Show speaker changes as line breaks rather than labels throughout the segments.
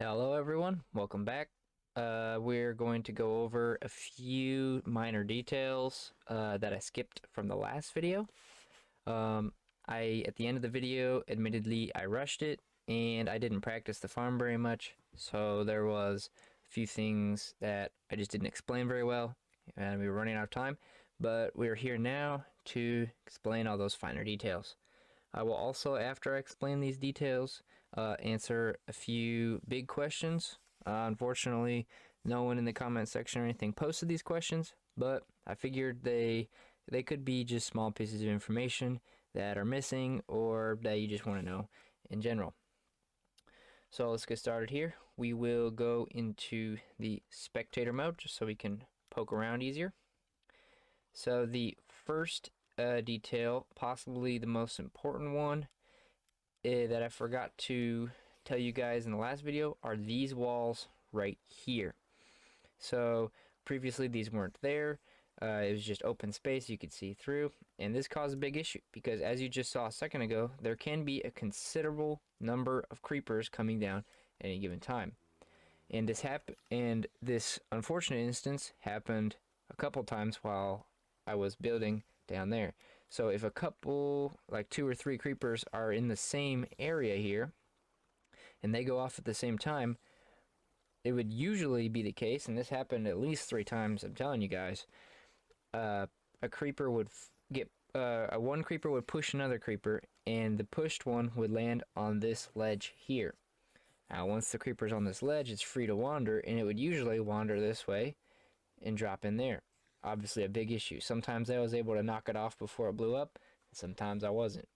Hello everyone, welcome back. We're going to go over a few minor details that I skipped from the last video. At the end of the video, admittedly, I rushed it and I didn't practice the farm very much, so there was a few things that I just didn't explain very well, and we were running out of time, but we're here now to explain all those finer details. I will also, after I explain these details, answer a few big questions. Unfortunately, no one in the comment section or anything posted these questions, but I figured they could be just small pieces of information that are missing or that you just want to know in general. So let's get started here. We will go into the spectator mode just so we can poke around easier. So the first detail, possibly the most important one that I forgot to tell you guys in the last video, are these walls right here. So previously these weren't there. It was just open space you could see through, and this caused a big issue because, as you just saw a second ago, there can be a considerable number of creepers coming down at any given time. And this unfortunate instance happened a couple times while I was building down there. So if a couple, like 2 or 3 creepers are in the same area here and they go off at the same time, it would usually be the case, and this happened at least 3 times, I'm telling you guys, a creeper would one creeper would push another creeper, and the pushed one would land on this ledge here. Now once the creeper's on this ledge, it's free to wander, and it would usually wander this way and drop in there. Obviously a big issue. Sometimes I was able to knock it off before it blew up, and sometimes I wasn't.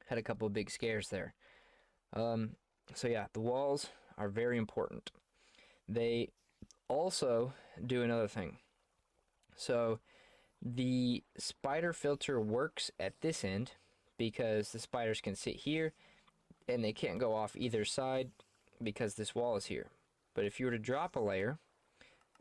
Had a couple of big scares there. So yeah, the walls are very important. They also do another thing. So the spider filter works at this end because the spiders can sit here and they can't go off either side because this wall is here. But if you were to drop a layer,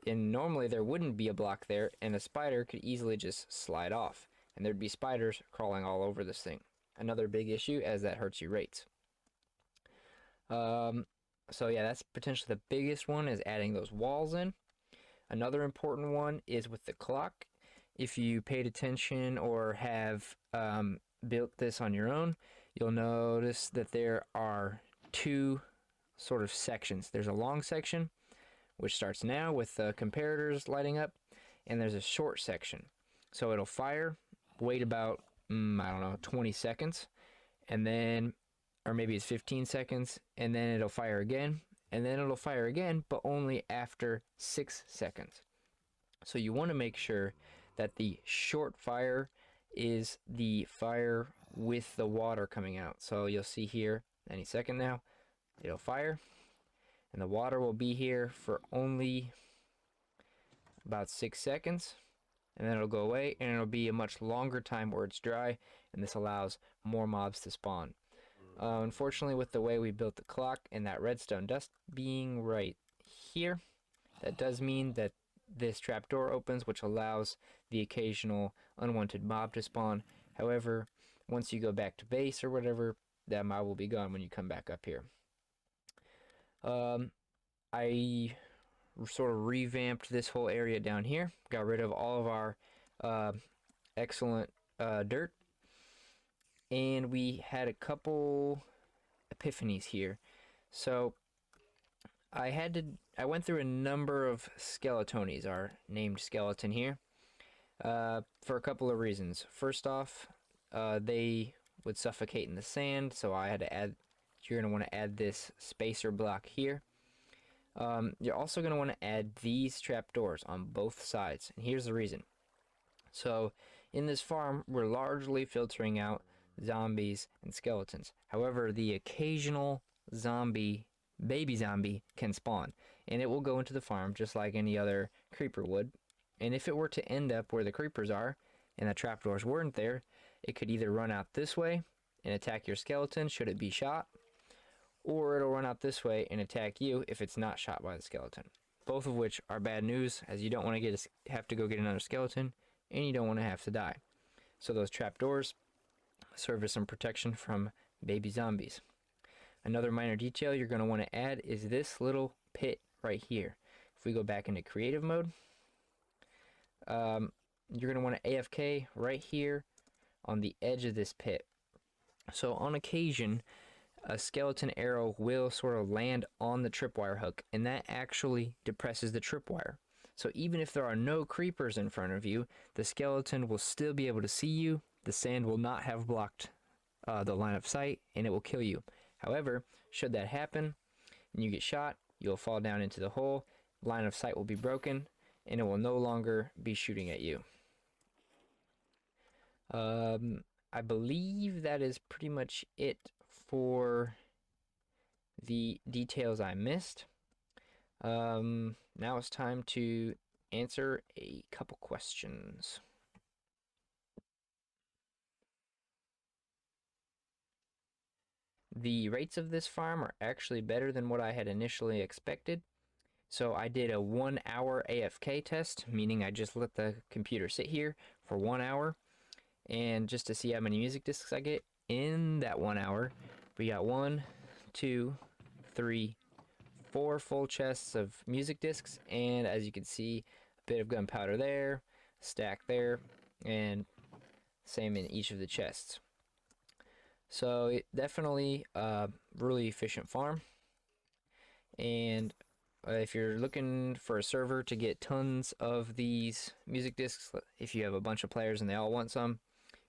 and normally there wouldn't be a block there, and a spider could easily just slide off, and there'd be spiders crawling all over this thing. Another big issue, as that hurts your rates. So yeah, that's potentially the biggest one, is adding those walls in. Another important one is with the clock. If you paid attention or have built this on your own, you'll notice that there are 2 sort of sections. There's a long section, which starts now with the comparators lighting up, and there's a short section. So it'll fire, wait about, I don't know, 20 seconds, and then, or maybe it's 15 seconds, and then it'll fire again, and then it'll fire again, but only after 6 seconds. So you want to make sure that the short fire is the fire with the water coming out. So you'll see here, any second now, it'll fire, and the water will be here for only about 6 seconds, and then it'll go away, and it'll be a much longer time where it's dry, and this allows more mobs to spawn. Unfortunately, with the way we built the clock and that redstone dust being right here, that does mean that this trapdoor opens, which allows the occasional unwanted mob to spawn. However, once you go back to base or whatever, that mob will be gone when you come back up here. I sort of revamped this whole area down here, got rid of all of our excellent dirt, and we had a couple epiphanies here. So I went through a number of skeletonies, our named skeleton here, for a couple of reasons. First off, they would suffocate in the sand, so I had to add, you're going to want to add this spacer block here. You're also going to want to add these trapdoors on both sides, and here's the reason. So in this farm, we're largely filtering out zombies and skeletons. However, the occasional baby zombie can spawn, and it will go into the farm just like any other creeper would. And if it were to end up where the creepers are and the trapdoors weren't there, it could either run out this way and attack your skeleton should it be shot, or it'll run out this way and attack you if it's not shot by the skeleton. Both of which are bad news, as you don't want to have to go get another skeleton, and you don't want to have to die. So those trapdoors serve as some protection from baby zombies. Another minor detail you're going to want to add is this little pit right here. If we go back into creative mode, you're going to want to AFK right here on the edge of this pit. So on occasion, a skeleton arrow will sort of land on the tripwire hook, and that actually depresses the tripwire. So even if there are no creepers in front of you, the skeleton will still be able to see you. The sand will not have blocked the line of sight, and it will kill you. However, should that happen and you get shot, you'll fall down into the hole, line of sight will be broken, and it will no longer be shooting at you. I believe that is pretty much it for the details I missed. Now it's time to answer a couple questions. The rates of this farm are actually better than what I had initially expected. So I did a 1 hour AFK test, meaning I just let the computer sit here for 1 hour, and just to see how many music discs I get in that 1 hour. We got 1, 2, 3, 4 full chests of music discs, and as you can see, a bit of gunpowder there, stack there, and same in each of the chests. So it definitely a really efficient farm. And if you're looking for a server to get tons of these music discs, if you have a bunch of players and they all want some,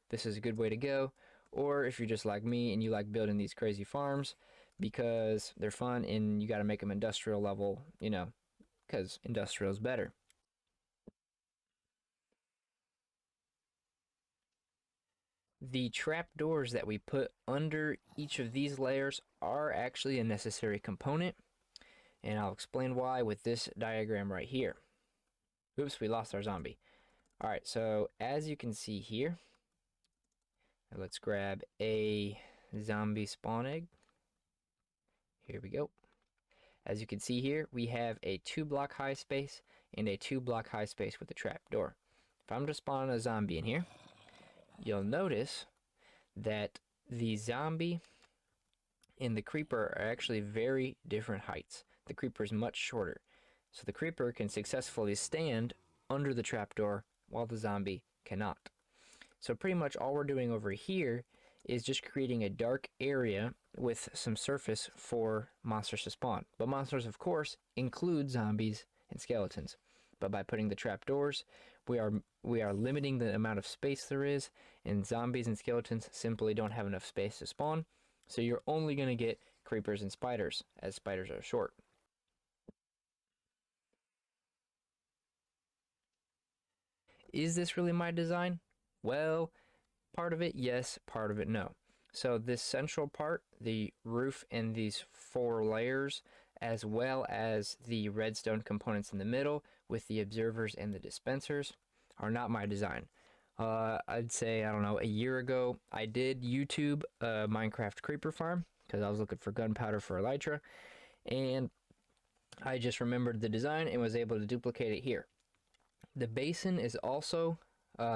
this is a good way to go. Or if you're just like me and you like building these crazy farms because they're fun and you got to make them industrial level, you know, because industrial is better. The trapdoors that we put under each of these layers are actually a necessary component, and I'll explain why with this diagram right here. Oops, we lost our zombie. Alright, so as you can see here, let's grab a zombie spawn egg. Here we go. As you can see here, we have a 2-block high space and a 2-block high space with a trapdoor. If I'm to spawn a zombie in here, you'll notice that the zombie and the creeper are actually very different heights. The creeper is much shorter. So the creeper can successfully stand under the trapdoor while the zombie cannot. So pretty much all we're doing over here is just creating a dark area with some surface for monsters to spawn. But monsters, of course, include zombies and skeletons. But by putting the trapdoors, we are limiting the amount of space there is, and zombies and skeletons simply don't have enough space to spawn. So you're only going to get creepers and spiders, as spiders are short. Is this really my design? Well, part of it yes, part of it no. So this central part, the roof and these 4 layers, as well as the redstone components in the middle with the observers and the dispensers, are not my design. I'd say, I don't know, a year ago, I did YouTube a Minecraft creeper farm because I was looking for gunpowder for Elytra, and I just remembered the design and was able to duplicate it here. The basin is also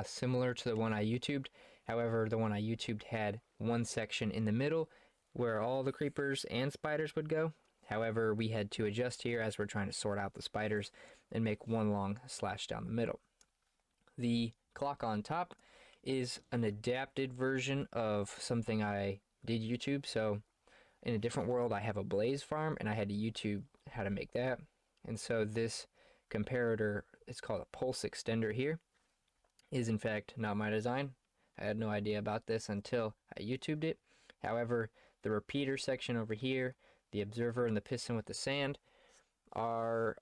similar to the one I YouTubed. However, the one I YouTubed had one section in the middle where all the creepers and spiders would go. However, we had to adjust here as we're trying to sort out the spiders and make one long slash down the middle. The clock on top is an adapted version of something I did YouTube. So in a different world, I have a blaze farm and I had to YouTube how to make that. And so this comparator, it's called a pulse extender here, is in fact not my design. I had no idea about this until I YouTubed it. However, the repeater section over here, the observer and the piston with the sand are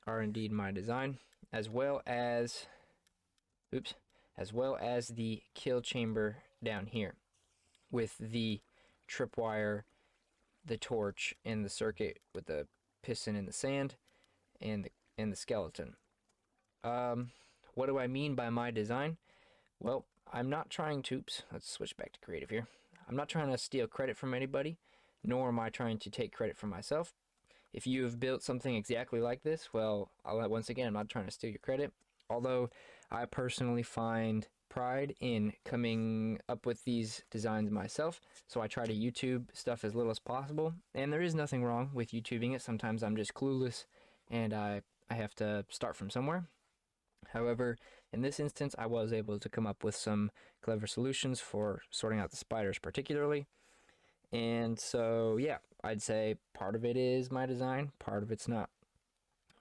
indeed my design, as well as the kill chamber down here with the tripwire, the torch, and the circuit with the piston in the sand and the skeleton. What do I mean by my design? Well, I'm not trying to, let's switch back to creative here. I'm not trying to steal credit from anybody, nor am I trying to take credit for myself. If you have built something exactly like this, well, once again, I'm not trying to steal your credit. Although I personally find pride in coming up with these designs myself, so I try to YouTube stuff as little as possible. And there is nothing wrong with YouTubing it. Sometimes I'm just clueless and I have to start from somewhere. However, in this instance, I was able to come up with some clever solutions for sorting out the spiders particularly. And so, yeah, I'd say part of it is my design, part of it's not.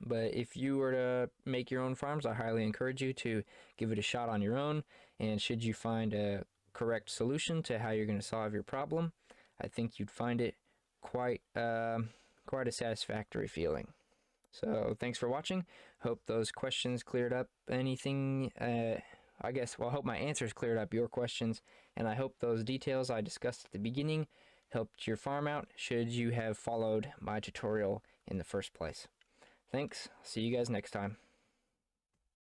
But if you were to make your own farms, I highly encourage you to give it a shot on your own. And should you find a correct solution to how you're going to solve your problem, I think you'd find it quite quite a satisfactory feeling. So thanks for watching. Hope those questions cleared up anything. I hope my answers cleared up your questions, and I hope those details I discussed at the beginning helped your farm out should you have followed my tutorial in the first place. Thanks. See you guys next time.